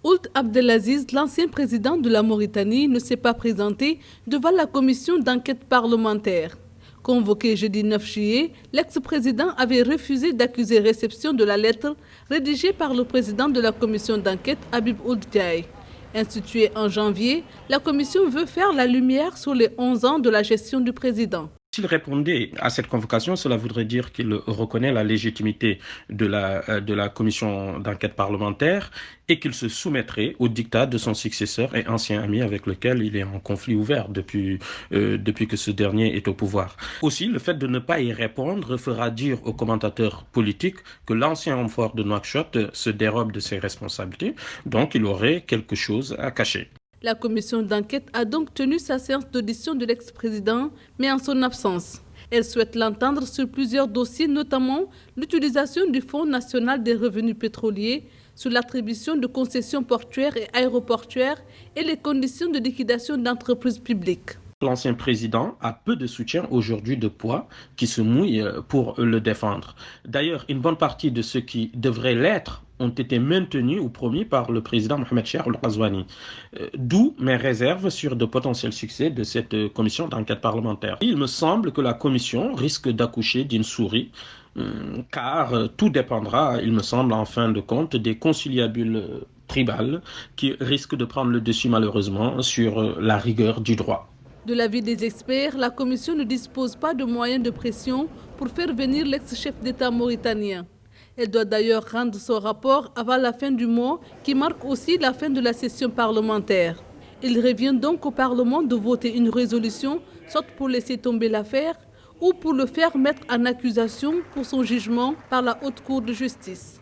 Ould Abdelaziz, l'ancien président de la Mauritanie, ne s'est pas présenté devant la commission d'enquête parlementaire. Convoqué jeudi 9 juillet, l'ex-président avait refusé d'accuser réception de la lettre rédigée par le président de la commission d'enquête, Habib Ould Diaye. Instituée en janvier, la commission veut faire la lumière sur les 11 ans de la gestion du président. S'il répondait à cette convocation, cela voudrait dire qu'il reconnaît la légitimité de la commission d'enquête parlementaire et qu'il se soumettrait au diktat de son successeur et ancien ami avec lequel il est en conflit ouvert depuis que ce dernier est au pouvoir. Aussi, le fait de ne pas y répondre fera dire aux commentateurs politiques que l'ancien homme fort de Nouakchott se dérobe de ses responsabilités, donc il aurait quelque chose à cacher. La commission d'enquête a donc tenu sa séance d'audition de l'ex-président, mais en son absence. Elle souhaite l'entendre sur plusieurs dossiers, notamment l'utilisation du Fonds national des revenus pétroliers, sur l'attribution de concessions portuaires et aéroportuaires et les conditions de liquidation d'entreprises publiques. L'ancien président a peu de soutien aujourd'hui de poids qui se mouillent pour le défendre. D'ailleurs, une bonne partie de ceux qui devraient l'être ont été maintenus ou promis par le président Mohamed Cheikh Ould Ghazouani. D'où mes réserves sur de potentiels succès de cette commission d'enquête parlementaire. Il me semble que la commission risque d'accoucher d'une souris, car tout dépendra, il me semble, en fin de compte, des conciliabules tribales qui risquent de prendre le dessus malheureusement sur la rigueur du droit. De l'avis des experts, la commission ne dispose pas de moyens de pression pour faire venir l'ex-chef d'État mauritanien. Elle doit d'ailleurs rendre son rapport avant la fin du mois, qui marque aussi la fin de la session parlementaire. Il revient donc au Parlement de voter une résolution, soit pour laisser tomber l'affaire, ou pour le faire mettre en accusation pour son jugement par la Haute Cour de justice.